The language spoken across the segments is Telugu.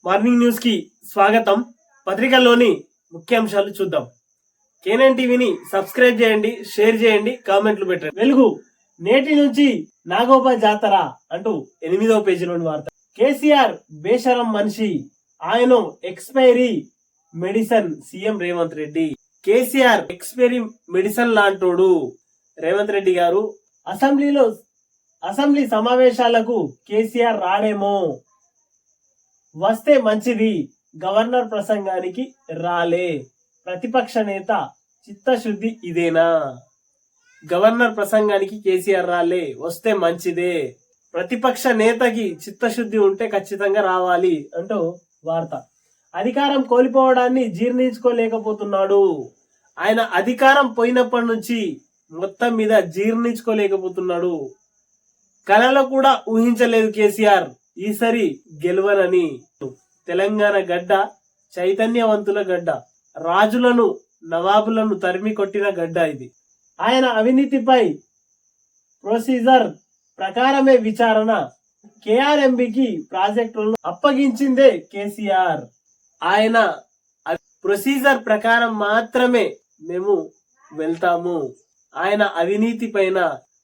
మార్నింగ్ న్యూస్ కి స్వాగతం. పత్రికల్లోని ముఖ్యాంశాలు చూద్దాం. కేనన్ టీవీని సబ్స్క్రైబ్ చేయండి, షేర్ చేయండి, కామెంట్లు పెట్టండి. వెలుగు నేటి నుంచి నాగోప జాతర అంటూ 8వ పేజీలోని వార్త. కేసీఆర్ బేషరం మనిషి, ఆయన expiry medicine CM Revanth Reddy. KCR expiry medicine లాంటోడు రేవంత్ రెడ్డి గారు. అసెంబ్లీ సమావేశాలకు కేసీఆర్ రాడేమో, వస్తే మంచిది. గవర్నర్ ప్రసంగానికి రాలే. ప్రతిపక్ష నేత చిత్తశుద్ధి ఇదేనా? గవర్నర్ ప్రసంగానికి కేసీఆర్ రాలే, వస్తే మంచిదే. ప్రతిపక్ష నేతకి చిత్తశుద్ధి ఉంటే ఖచ్చితంగా రావాలి అంటూ వార్త. అధికారం కోల్పోవడాన్ని జీర్ణించుకోలేకపోతున్నాడు. ఆయన అధికారం పోయినప్పటి నుంచి మొత్తం మీద జీర్ణించుకోలేకపోతున్నాడు. కలలో కూడా ఊహించలేదు కేసీఆర్ ఈసారి గెలవనని. తెలంగాణ గడ్డ చైతన్యవంతుల గడ్డ, రాజులను నవాబులను తరిమి కొట్టిన గడ్డ ఇది. ఆయన అవినీతిపై ప్రొసీజర్ ప్రకారమే విచారణ. కేఆర్ఎంబికి ప్రాజెక్టులను అప్పగించిందే కేసీఆర్. ఆయన ప్రొసీజర్ ప్రకారం మాత్రమే మేము వెళ్తాము. ఆయన అవినీతి పైన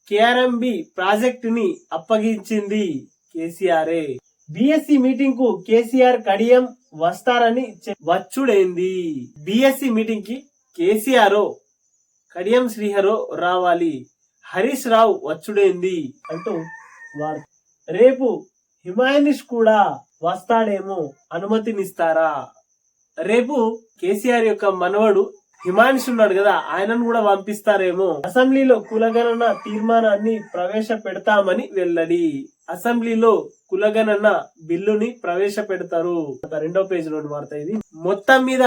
కేఆర్ఎంబి ప్రాజెక్టుని అప్పగించింది కేసీఆరే. బిఎస్సి మీటింగ్ కు కేసీఆర్ కడియం వస్తారని వచ్చుడైంది. బిఎస్సి మీటింగ్ కి కేసీఆర్ కడియం శ్రీహరో రావాలి, హరీష్ రావు వచ్చుడైంది అంటూ వార్త. రేపు హిమాయనిష్ కూడా వస్తాడేమో, అనుమతినిస్తారా? రేపు కేసీఆర్ యొక్క మనవడు హిమాయనిష్ ఉన్నాడు కదా, ఆయనను కూడా పంపిస్తారేమో. అసెంబ్లీలో కులగణన తీర్మానాన్ని ప్రవేశపెడతామని వెల్లడి. అసెంబ్లీలో కులగణన బిల్లుని ప్రవేశపెడతారు. 2వ పేజీలోని వార్త ఇది. మొత్తం మీద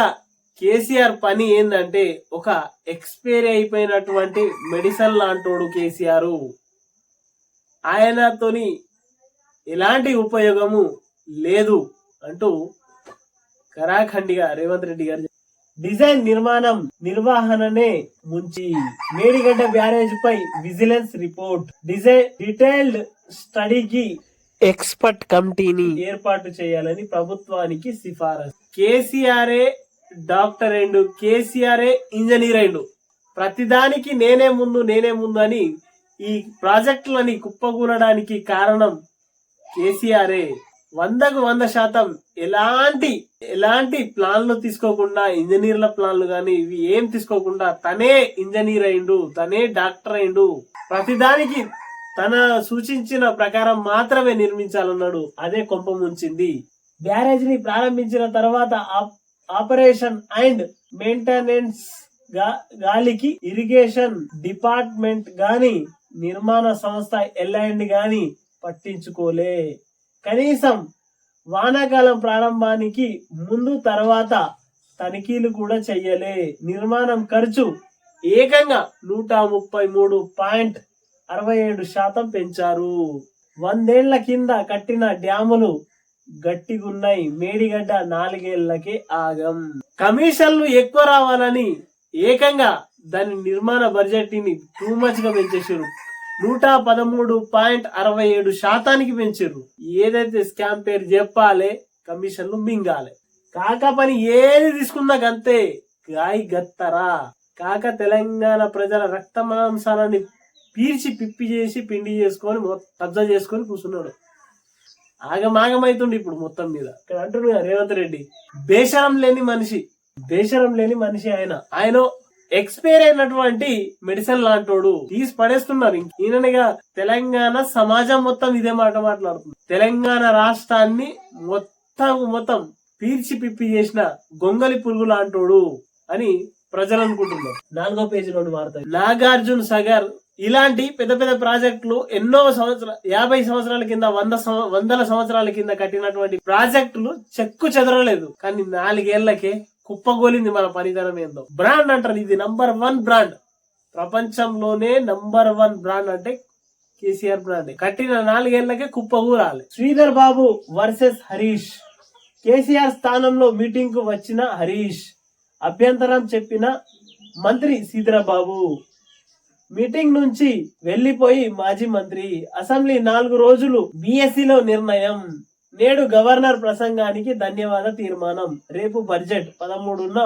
కేసీఆర్ పని ఏందంటే, ఒక ఎక్స్పైరీ అయిపోయినటువంటి మెడిసిన్ లాంటోడు కేసీఆర్. ఆయనతోని ఎలాంటి ఉపయోగము లేదు అంటూ కరాఖండిగా రేవంత్ రెడ్డి గారు. డిజైన్ నిర్మాణం నిర్వహణనే ముంచి. మేడిగడ్డ బ్యారేజ్ పై విజిలెన్స్ రిపోర్ట్. డీటెయిల్డ్ స్టడీకి ఎక్స్పర్ట్ కమిటీని ఏర్పాటు చేయాలని ప్రభుత్వానికి సిఫారసు. కేసీఆర్ఏ డాక్టర్ అయిండు, కేసీఆర్ఏ ఇంజనీర్ అయిండు. ప్రతిదానికి నేనే ముందు అని ఈ ప్రాజెక్టులని కుప్పగూలడానికి కారణం కేసీఆర్ఏ. 100% ఎలాంటి ప్లాన్లు తీసుకోకుండా, ఇంజనీర్ల ప్లాన్లు గాని ఇవి ఏం తీసుకోకుండా తనే ఇంజనీర్ అయిండు, తనే డాక్టర్ అయిండు. ప్రతిదానికి తన సూచించిన ప్రకారం మాత్రమే నిర్మించాలన్నాడు. అదే కొంప ముంచింది. బ్యారేజ్ ని ప్రారంభించిన తర్వాత ఆపరేషన్ అండ్ మెయింటెనెన్స్ గాలికి ఇరిగేషన్ డిపార్ట్మెంట్ గాని, నిర్మాణ సంస్థ ఎల్ఐండ్ గాని పట్టించుకోలే. కనీసం వానాకాలం ప్రారంభానికి ముందు తర్వాత తనిఖీలు కూడా చెయ్యలే. నిర్మాణం ఖర్చు ఏకంగా 133.67% పెంచారు. 100 ఏళ్ల కింద కట్టిన డ్యాములు గట్టిగున్నాయి. మేడిగడ్డ 4 ఏళ్లకే ఆగం. కమిషన్లు ఎక్కువ రావాలని ఏకంగా దాని నిర్మాణ బడ్జెట్ ని టూ మచ్ గా పెంచేసారు. 113.67% పెంచారు. ఏదైతే స్కామ్ పేరు చెప్పాలి, కమిషన్లు మింగాలి. కాక పని ఏది తీసుకున్నా గంతే, గాయి గత్తరా. కాక తెలంగాణ ప్రజల రక్త మాంసాలని పీల్చి పిప్పి చేసి పిండి చేసుకొని కబ్జా చేసుకొని కూర్చున్నాడు. ఆగమాగమైతుండే ఇప్పుడు మొత్తం మీద. ఇక్కడ అంటున్నా రేవంత్ రెడ్డి బేషరం లేని మనిషి. ఆయన ఎక్స్పైర్ అయినటువంటి మెడిసిన్ లాంటోడు. తీసి పడేస్తున్నారు. ఈయనగా తెలంగాణ సమాజం మొత్తం ఇదే మాట మాట్లాడుతుంది. తెలంగాణ రాష్ట్రాన్ని మొత్తం పీల్చి పిప్పి చేసిన గొంగలి పురుగు లాంటోడు అని ప్రజలు అనుకుంటున్నారు. 4వ పేజీలోని వార్త. నాగార్జున సాగర్ ఇలాంటి పెద్ద పెద్ద ప్రాజెక్టులు ఎన్నో 50 సంవత్సరాల కింద, 100 సంవత్సరాల కింద కట్టినటువంటి ప్రాజెక్టులు చెక్కు చెదరలేదు. కానీ 4 ఏళ్లకే కుప్పగోలింది. మన పనితనం ఏందో. బ్రాండ్ అంటారు, ఇది నంబర్ 1 బ్రాండ్. ప్రపంచంలోనే నంబర్ 1 బ్రాండ్ అంటే కేసీఆర్ బ్రాండ్. కట్టిన 4 ఏళ్లకే కుప్పగూరాలి. శ్రీధర్ బాబు వర్సెస్ హరీష్. కేసీఆర్ స్థానంలో మీటింగ్ కు వచ్చిన హరీష్, అభ్యంతరం చెప్పిన మంత్రి శ్రీధర్ బాబు. మీటింగ్ నుంచి వెళ్లిపోయి మాజీ మంత్రి. అసెంబ్లీ 4 రోజులు. బిఎస్సిలో నిర్ణయం. నేడు గవర్నర్ ప్రసంగానికి ధన్యవాద తీర్మానం, రేపు బడ్జెట్ 13న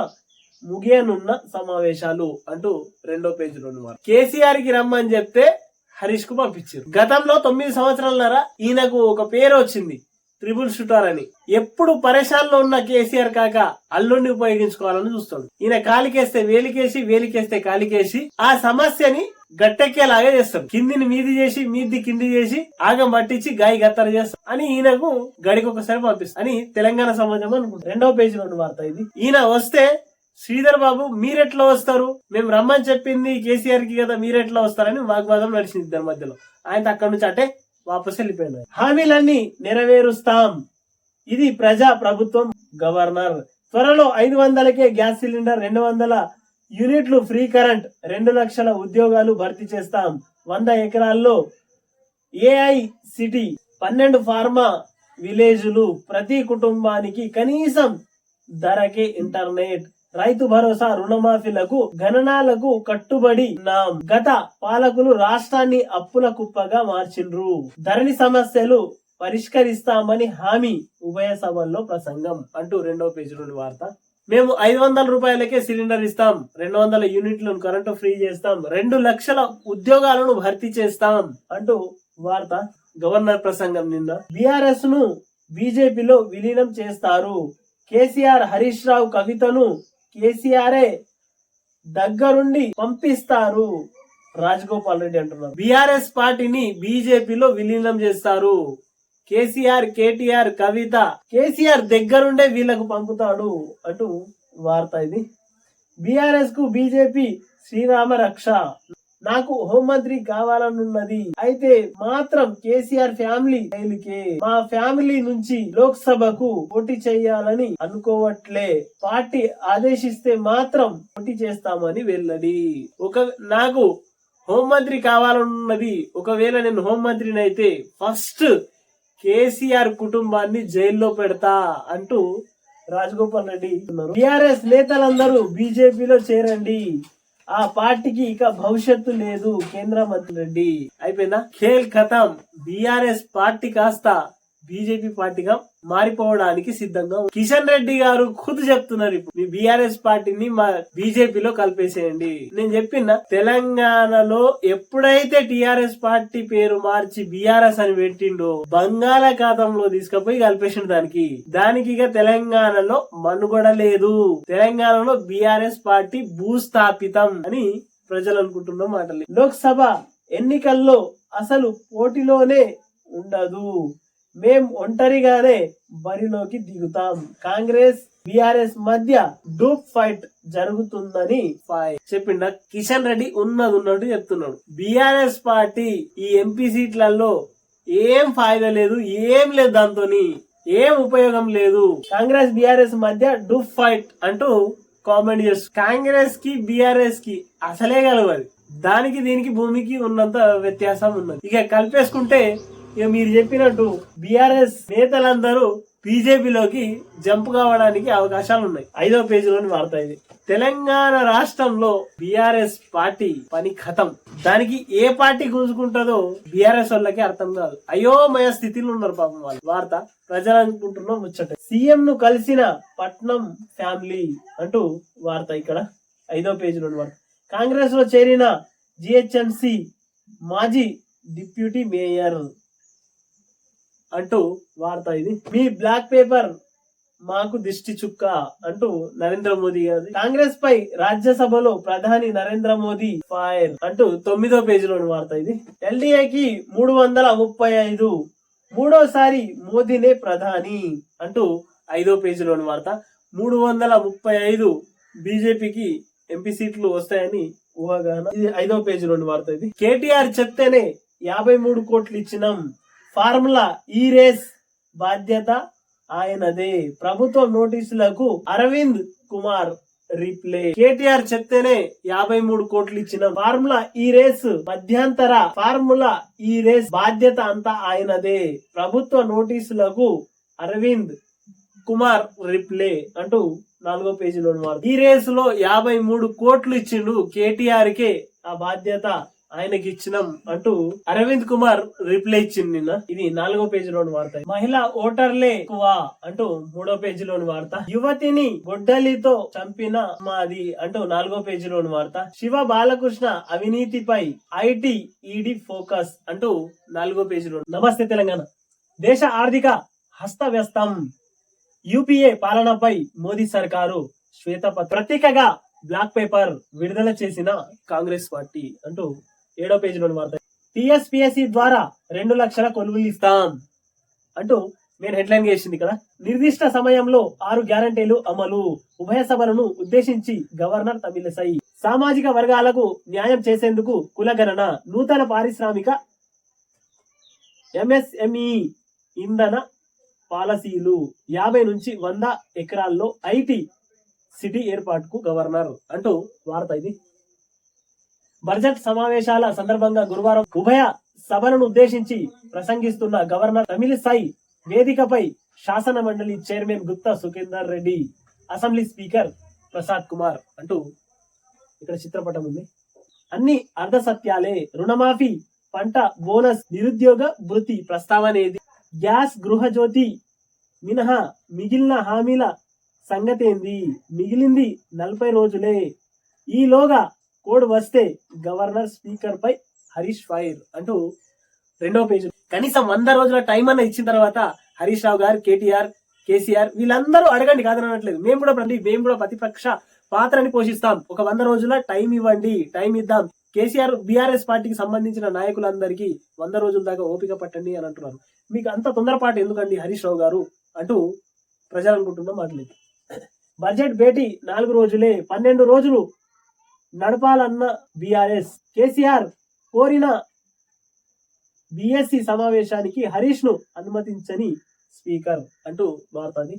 ముగియనున్న సమావేశాలు అంటూ 2వ పేజీలో ఉన్నవారు. కేసీఆర్ కి రమ్మని చెప్తే హరీష్ కు పంపించారు. గతంలో 9 సంవత్సరాలన్నర ఈయనకు ఒక పేరు వచ్చింది, ట్రిపుల్ షూటర్ అని. ఎప్పుడు పరేషాన్లో ఉన్న కేసీఆర్ కాక అల్లుడిని ఉపయోగించుకోవాలని చూస్తాడు. ఈయన కాలికేస్తే వేలికేసి, వేలికేస్తే కాలికేసి ఆ సమస్యని గట్టెక్కేలాగా చేస్తాడు. కిందిని మీది చేసి, మీది కింది చేసి, ఆగం పట్టించి గాయ గత్తర చేస్తాడు అని ఈయనకు గడికి ఒకసారి పంపిస్తాడు అని తెలంగాణ సమాజం అనుకుంటారు. 2వ పేజీలో ఉన్న వార్త ఇది. ఈయన వస్తే శ్రీధర్ బాబు మీరెట్లా వస్తారు, మేము రమ్మని చెప్పింది కేసీఆర్ కి కదా, మీరెట్లా వస్తారని వాగ్వాదం నడిచింది ఇద్దరి మధ్యలో. ఆయన అక్కడి నుంచి అటే వాపస్ వెళ్ళిపోయినారు. హామీలన్నీ నెరవేరుస్తాం, ఇది ప్రజా ప్రభుత్వం గవర్నర్. త్వరలో 500కే గ్యాస్ సిలిండర్, 200 యూనిట్లు ఫ్రీ కరెంట్, 2 లక్షల ఉద్యోగాలు భర్తీ చేస్తాం. 100 ఎకరాల్లో ఏఐ సిటీ, 12 ఫార్మా విలేజ్లు, ప్రతి కుటుంబానికి కనీసం ధరకే ఇంటర్నెట్, రైతు భరోసా, రుణమాఫీలకు గణనాలకు కట్టుబడి ఉన్నాం. గత పాలకులు రాష్ట్రాన్ని అప్పుల కుప్పగా మార్చిండ్రు. ధరణి సమస్యలు పరిష్కరిస్తామని హామీ, ఉభయ సభల్లో ప్రసంగం అంటూ 2వ పేజీలోని వార్త. మేము 500 రూపాయలకే సిలిండర్ ఇస్తాం, 200 యూనిట్లను కరెంటు ఫ్రీ చేస్తాం, 2 లక్షల ఉద్యోగాలను భర్తీ చేస్తాం అంటూ వార్త. గవర్నర్ ప్రసంగం నిన్న. బీఆర్ఎస్ ను బీజేపీలో విలీనం చేస్తారు. కేసీఆర్ హరీష్ రావు కవితను కేసీఆరే దగ్గరుండి పంపిస్తారు, రాజగోపాల్ రెడ్డి అంటున్నారు. బీఆర్ఎస్ పార్టీని బీజేపీలో విలీనం చేస్తారు. కేసీఆర్, కేటీఆర్, కవిత కేసీఆర్ దగ్గరుండే వీళ్లకు పంపుతాడు అంటూ వార్త ఇది. బీఆర్ఎస్ కు బీజేపీ శ్రీరామ రక్ష. నాకు హోంమంత్రి కావాలనున్నది, అయితే మాత్రం కేసీఆర్ ఫ్యామిలీ జైలుకే. మా ఫ్యామిలీ నుంచి లోక్ సభకు పోటీ చేయాలని అనుకోవట్లే, పార్టీ ఆదేశిస్తే మాత్రం పోటీ చేస్తామని వెళ్ళడి. నాకు హోంమంత్రి కావాలనున్నది, ఒకవేళ నేను హోంమంత్రిని అయితే ఫస్ట్ కేసీఆర్ కుటుంబాన్ని జైల్లో పెడతా అంటూ రాజగోపాల్ రెడ్డి ఉన్నారు. టిఆర్ఎస్ నేతలందరూ బీజేపీలో చేరండి, ఆ పార్టీకి ఇక భవిష్యత్తు లేదు, కేంద్ర మంత్రి రెడ్డి. అయిపోయిందా, ఖేల్ ఖతం. బీఆర్ఎస్ పార్టీ కాస్త బీజేపీ పార్టీగా మారిపోవడానికి సిద్ధంగా. కిషన్ రెడ్డి గారు ఖుద్ చెప్తున్నారు, ఇప్పుడు మీ బీఆర్ఎస్ పార్టీని మా బీజేపీలో కలిపేసేయండి. నేను చెప్పిన తెలంగాణలో ఎప్పుడైతే టీఆర్ఎస్ పార్టీ పేరు మార్చి బీఆర్ఎస్ అని పెట్టిండో బంగాళాఖాతంలో తీసుకుపోయి కలిపేసిండు. దానికి ఇక తెలంగాణలో మనుగడ లేదు. తెలంగాణలో బీఆర్ఎస్ పార్టీ భూస్థాపితం అని ప్రజలు అనుకుంటున్న మాటలు. లోక్సభ ఎన్నికల్లో అసలు పోటీలోనే ఉండదు, మేం ఒంటరిగానే బరిలోకి దిగుతాం. కాంగ్రెస్ బీఆర్ఎస్ మధ్య డూప్ ఫైట్ జరుగుతుందని చెప్పిండ కిషన్ రెడ్డి. ఉన్నట్టు చెప్తున్నాడు. బీఆర్ఎస్ పార్టీ ఈ ఎంపీ సీట్లలో ఏం ఫాయిదా లేదు, ఏం లేదు, దాంతో ఏం ఉపయోగం లేదు. కాంగ్రెస్ బీఆర్ఎస్ మధ్య డూప్ ఫైట్ అంటూ కామెంట్ చేస్తుంది. కాంగ్రెస్ కి బీఆర్ఎస్ కి అసలే కలవదు, దానికి దీనికి భూమికి ఉన్నంత వ్యత్యాసం ఉన్నది. ఇక కలిపేసుకుంటే ఇక మీరు చెప్పినట్టు బీఆర్ఎస్ నేతలందరూ బీజేపీలోకి జంప్ కావడానికి అవకాశాలు ఉన్నాయి. 5వ పేజీలోని వార్త ఇది. తెలంగాణ రాష్ట్రంలో బీఆర్ఎస్ పార్టీ పని ఖతం. దానికి ఏ పార్టీ గుంజుకుంటుందో బీఆర్ఎస్ వాళ్ళకి అర్థం కాదు. అయోమయ స్థితిలో ఉన్నారు పాపం వాళ్ళు. వార్త ప్రజలు అనుకుంటున్నాం ముచ్చట. సీఎం ను కలిసిన పట్నం ఫ్యామిలీ అంటూ వార్త ఇక్కడ 5వ పేజీలోని వార్త. కాంగ్రెస్ లో చేరిన జిహెచ్ఎంసీ మాజీ డిప్యూటీ మేయర్ అంటూ వార్త ఇది. మీ బ్లాక్ పేపర్ మాకు దిష్టి చుక్క అంటూ నరేంద్ర మోదీ గారు. కాంగ్రెస్ పై రాజ్యసభలో ప్రధాని నరేంద్ర మోదీ ఫైర్ అంటూ 9వ పేజీలోని వార్త ఇది. ఎల్డీఏకి 335, మూడోసారి మోదీనే ప్రధాని అంటూ 5వ పేజీలోని వార్త. 335 బీజేపీకి ఎంపీ సీట్లు వస్తాయని ఊహాగానం. ఇది 5వ పేజీలోని వార్త ఇది. కేటీఆర్ చెప్తేనే 53 కోట్లు ఇచ్చినాం, ఫార్ములా ఈ రేస్ బాధ్యత ఆయనదే, ప్రభుత్వ నోటీసులకు అరవింద్ కుమార్ రిప్లై. కేటీఆర్ చెప్తేనే 53 కోట్లు ఇచ్చిన ఫార్ములా ఈ రేస్ మధ్యంతర ఫార్ములా ఈ రేస్ బాధ్యత అంతా ఆయనదే, ప్రభుత్వ నోటీసులకు అరవింద్ కుమార్ రిప్లై అంటూ 4వ పేజీలో ఈ రేసులో 53 కోట్లు ఇచ్చిండు కేటీఆర్ కే, ఆ బాధ్యత ఆయనకి ఇచ్చినాం అంటూ అరవింద్ కుమార్ రిప్లై ఇచ్చింది నిన్న. ఇది 4వ పేజీలోని వార్త. మహిళా ఓటర్లే ఎక్కువ అంటూ 3వ పేజీలోని వార్త. యువతిని గొడ్డలితో చంపిన మాది అంటూ 4వ పేజీలోని వార్త. శివ బాలకృష్ణ అవినీతిపై ఐటీ ఈడీ ఫోకస్ అంటూ 4వ పేజీలో. నమస్తే తెలంగాణ. దేశ ఆర్థిక హస్తవ్యస్తం, యూపీఏ పాలనపై మోదీ సర్కారు శ్వేతపత్రం, ప్రతీకగా బ్లాక్ పేపర్ విడుదల చేసిన కాంగ్రెస్ పార్టీ అంటూ 7వ పేజీలోని వార్త. టీఎస్పీఎస్సీ ద్వారా 2 లక్షల కొలువులు ఇస్తాం అంటూ నేను హెడ్లైన్ చేసింది కదా. నిర్దిష్ట సమయంలో 6 గ్యారంటీలు అమలు, ఉభయ సభలను ఉద్దేశించి గవర్నర్ తమిళిసై. సామాజిక వర్గాలకు న్యాయం చేసేందుకు కులగణన, నూతన పారిశ్రామిక ఎంఎస్ఎంఈ ఇంధన పాలసీలు, 50 నుంచి 100 ఎకరాల్లో ఐటీ సిటీ ఏర్పాటుకు గవర్నర్ అంటూ వార్త ఇది. బడ్జెట్ సమావేశాల సందర్భంగా గురువారం ఉభయ సభలను ఉద్దేశించి ప్రసంగిస్తున్న గవర్నర్ తమిళిసై వేదికపై శాసన మండలి chairman Gutha Sukhender Reddy, assembly speaker Prasad Kumar అంటూ ఇక్కడ చిత్రపటం ఉంది. అన్ని అర్ధ సత్యాలే, రుణమాఫీ, పంట బోనస్, నిరుద్యోగ భృతి ప్రస్తావనేది, గ్యాస్ గృహజ్యోతి మినహా మిగిలిన హామీల సంగతేంది, మిగిలింది 40 రోజులే, ఈలోగా కోడ్ వస్తే గవర్నర్ స్పీకర్ పై హరీష్ ఫైర్ అంటూ 2వ పేజీ. కనీసం 100 రోజుల టైం అన్న ఇచ్చిన తర్వాత హరీష్ రావు గారు, కేటీఆర్, కేసీఆర్ వీళ్ళందరూ అడగండి, కాదనట్లేదు. మేము కూడా ప్రతిపక్ష పాత్రని పోషిస్తాం. ఒక 100 రోజుల టైం ఇవ్వండి, టైం ఇద్దాం. కేసీఆర్ బీఆర్ఎస్ పార్టీకి సంబంధించిన నాయకులందరికీ 100 రోజుల దాకా ఓపిక పట్టండి అని అంటున్నారు. మీకు అంత తొందరపాటు ఎందుకండి హరీష్ రావు గారు అంటూ ప్రజలు అనుకుంటున్నాం మాట్లాడలేదు. బడ్జెట్ భేటీ 4 రోజులే, 12 రోజులు నడపాలన్న బీఆర్ఎస్. కేసీఆర్ కోరిన బీఎస్సీ సమావేశానికి హరీష్ ను అనుమతించని స్పీకర్ అంటూ వార్తది.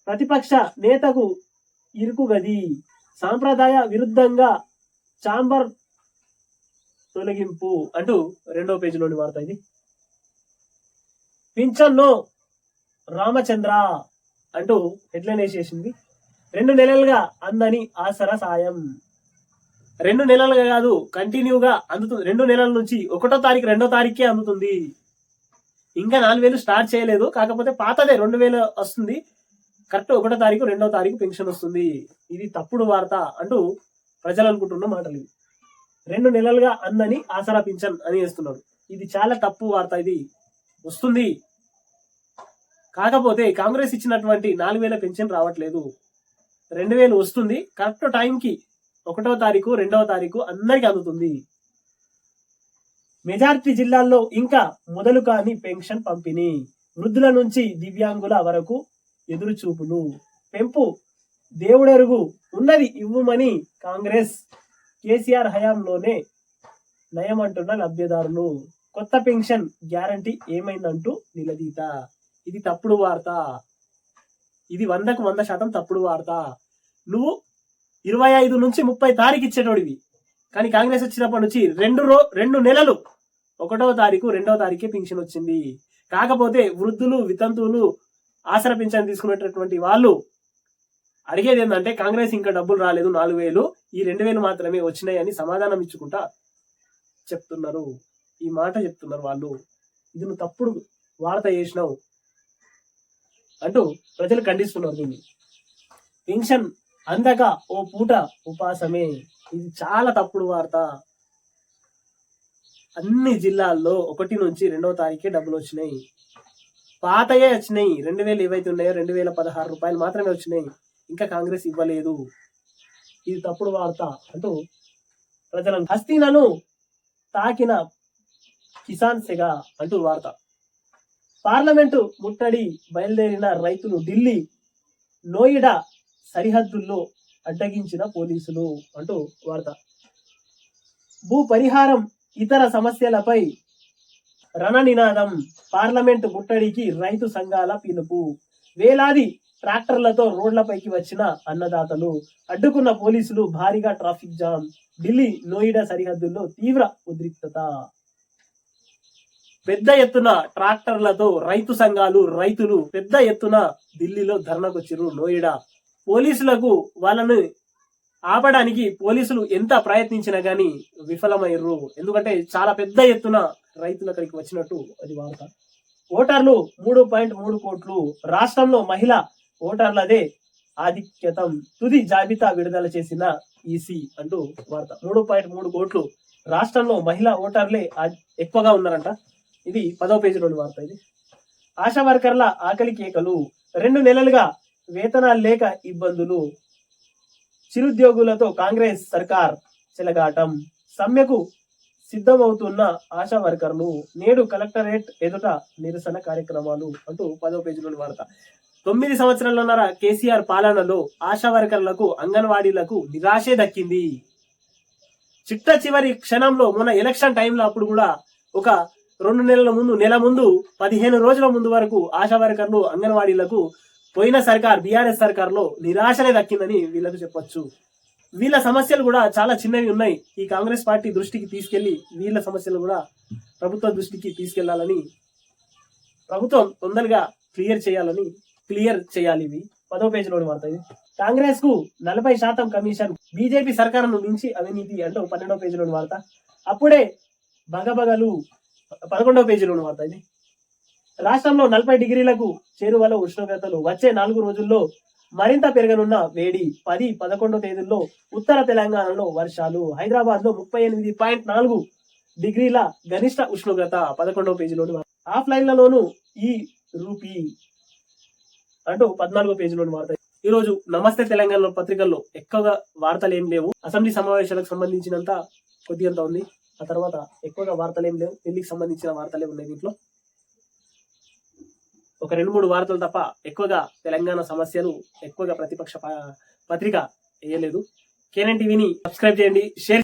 ప్రతిపక్ష నేతకు ఇరుకు గది, సాంప్రదాయ విరుద్ధంగా చాంబర్ తొలగింపు అంటూ 2వ పేజీలోని వార్త ఇది. పింఛన్నో రామచంద్ర అంటూ హెడ్లైన్ వేసేసింది. 2 నెలలుగా అందని ఆసరా సాయం. 2 నెలలుగా కాదు, కంటిన్యూగా అందుతుంది. 2 నెలల నుంచి 1వ తారీఖు 2వ తారీఖుకే అందుతుంది. ఇంకా 4000 స్టార్ట్ చేయలేదు. కాకపోతే పాతదే 2000 వస్తుంది. కరెక్ట్ 1వ తారీఖు 2వ తారీఖు పెన్షన్ వస్తుంది. ఇది తప్పుడు వార్త అంటూ ప్రజలు అనుకుంటున్న మాటలు. 2 నెలలుగా అందని ఆసరా పింఛన్ అని వేస్తున్నారు. ఇది చాలా తప్పు వార్త. ఇది వస్తుంది, కాకపోతే కాంగ్రెస్ ఇచ్చినటువంటి 4000 పెన్షన్ రావట్లేదు. 2000 వస్తుంది. కరెక్ట్ టైంకి 1వ తారీఖు 2వ తారీఖు అందరికి అందుతుంది. మెజారిటీ జిల్లాల్లో ఇంకా మొదలు కాని పెన్షన్ పంపిణీ, వృద్ధుల నుంచి దివ్యాంగుల వరకు ఎదురు చూపులు, పెంపు దేవుడెరుగు, ఉన్నది ఇవ్వమని కాంగ్రెస్ కేసీఆర్ హయాంలోనే నయమంటున్న లబ్ధిదారులు, కొత్త పెన్షన్ గ్యారంటీ ఏమైందంటూ నిలదీత. ఇది తప్పుడు వార్త. ఇది 100కు 100% తప్పుడు వార్త. నువ్వు 25 నుంచి 30 తారీఖు ఇచ్చేటోడివి, కానీ కాంగ్రెస్ వచ్చినప్పటి నుంచి 2 నెలలు 1వ తారీఖు 2వ తారీఖే పెన్షన్ వచ్చింది. కాకపోతే వృద్ధులు, వితంతువులు, ఆసరా పెన్షన్ తీసుకునేటటువంటి వాళ్ళు అడిగేది ఏంటంటే కాంగ్రెస్ ఇంకా డబ్బులు రాలేదు, 4000, ఈ 2000 మాత్రమే వచ్చినాయి అని సమాధానం ఇచ్చుకుంటా చెప్తున్నారు. ఈ మాట చెప్తున్నారు వాళ్ళు. ఇది నువ్వు తప్పుడు వార్త చేసినావు అంటూ ప్రజలు ఖండిస్తున్నారు దీన్ని. పెన్షన్ అందక ఓ పూట ఉపాసమే. ఇది చాలా తప్పుడు వార్త. అన్ని జిల్లాల్లో 1 నుంచి 2వ తారీఖే డబ్బులు వచ్చినాయి. పాతయే వచ్చినాయి. 2000 ఏవైతే ఉన్నాయో 2016 రూపాయలు మాత్రమే వచ్చినాయి. ఇంకా కాంగ్రెస్ ఇవ్వలేదు. ఇది తప్పుడు వార్త అంటూ ప్రజలను. హస్తీలను తాకిన కిసాన్ సెగ అంటూ వార్త. పార్లమెంటు ముట్టడి బయలుదేరిన రైతులు ఢిల్లీ నోయిడా సరిహద్దుల్లో అడ్డగించిన పోలీసులు అంటూ వార్త. భూ పరిహారం, ఇతర సమస్యలపై రణనినాదం, పార్లమెంటు ముట్టడికి రైతు సంఘాల పిలుపు. వేలాది ట్రాక్టర్లతో రోడ్లపైకి వచ్చిన అన్నదాతలు, అడ్డుకున్న పోలీసులు, భారీగా ట్రాఫిక్ జామ్. ఢిల్లీ నోయిడా సరిహద్దుల్లో తీవ్ర ఉద్రిక్తత. పెద్ద ఎత్తున ట్రాక్టర్లతో రైతు సంఘాలు, రైతులు పెద్ద ఎత్తున ఢిల్లీలో ధర్నాకొచ్చిర్రు. నోయిడా పోలీసులకు వాళ్ళని ఆపడానికి పోలీసులు ఎంత ప్రయత్నించినా గానీ విఫలమయ్యారు. ఎందుకంటే చాలా పెద్ద ఎత్తున రైతులు అక్కడికి వచ్చినట్టు అది వార్త. ఓటర్లు 3.3 కోట్లు, రాష్ట్రంలో మహిళా ఓటర్లదే ఆధిక్యతం, తుది జాబితా విడుదల చేసిన ఈసీ అంటూ వార్త. 3.3 కోట్లు రాష్ట్రంలో మహిళా ఓటర్లే ఎక్కువగా ఉన్నారంట. ఇది 10వ పేజీలోని వార్త. ఇది ఆశా వర్కర్ల ఆకలి కేకలు, 2 నెలలుగా వేతనాలు లేక ఇబ్బందులు, చిరుద్యోగులతో కాంగ్రెస్ సర్కార్ చెలగాటం, సమ్మెకు సిద్ధమవుతున్న ఆశా వర్కర్లు, నేడు కలెక్టరేట్ ఎదుట నిరసన కార్యక్రమాలు అంటూ 10వ పేజీలోని వార్త. 9 సంవత్సరాలున్నర కేసీఆర్ పాలనలో ఆశా వర్కర్లకు, అంగన్వాడీలకు నిరాశే దక్కింది. చిట్ట చివరి క్షణంలో మొన్న ఎలక్షన్ టైంలో అప్పుడు కూడా ఒక 2 నెలల ముందు, నెల ముందు, 15 రోజుల ముందు వరకు ఆశా వర్కర్లు, అంగన్వాడీలకు పోయిన సర్కార్ బీఆర్ఎస్ సర్కార్లో నిరాశనే దక్కిందని వీళ్ళకు చెప్పొచ్చు. వీళ్ళ సమస్యలు కూడా చాలా చిన్నవి ఉన్నాయి. ఈ కాంగ్రెస్ పార్టీ దృష్టికి తీసుకెళ్లి వీళ్ళ సమస్యలు కూడా ప్రభుత్వ దృష్టికి తీసుకెళ్లాలని, ప్రభుత్వం తొందరగా క్లియర్ చేయాలి. ఇవి 10వ పేజీలోని వార్త. ఇది కాంగ్రెస్ కు 40% కమిషన్, బీజేపీ సర్కారును మించి అవినీతి అంటూ 12వ పేజీలోని వార్త. అప్పుడే బగబగలు 11వ పేజీలోని వార్త. ఇది రాష్ట్రంలో 40 డిగ్రీలకు చేరువలో ఉష్ణోగ్రతలు, వచ్చే 4 రోజుల్లో మరింత పెరగనున్న వేడి, 10, 11 తేదీల్లో ఉత్తర తెలంగాణలో వర్షాలు, హైదరాబాద్ లో 38.4 డిగ్రీల గరిష్ట ఉష్ణోగ్రత 11వ పేజీలోని వార్త. ఆఫ్లైన్లలోనూ ఈ రూపీ అంటూ 14వ పేజీలోని వార్త. ఈ రోజు నమస్తే తెలంగాణ పత్రికల్లో ఎక్కువగా వార్తలు ఏం లేవు. అసెంబ్లీ సమావేశాలకు సంబంధించినంత కొద్దిగంత ఉంది. ఆ తర్వాత ఎక్కువగా వార్తలు ఏం లేవు. ఢిల్లీకి సంబంధించిన వార్తలే ఉన్నాయి దీంట్లో. ఒక 2-3 వార్తలు తప్ప ఎక్కువగా తెలంగాణ సమస్యలు ఎక్కువగా ప్రతిపక్ష పత్రిక వేయలేదు. కేఎన్ఎన్ టీవీని సబ్స్క్రైబ్ చేయండి, షేర్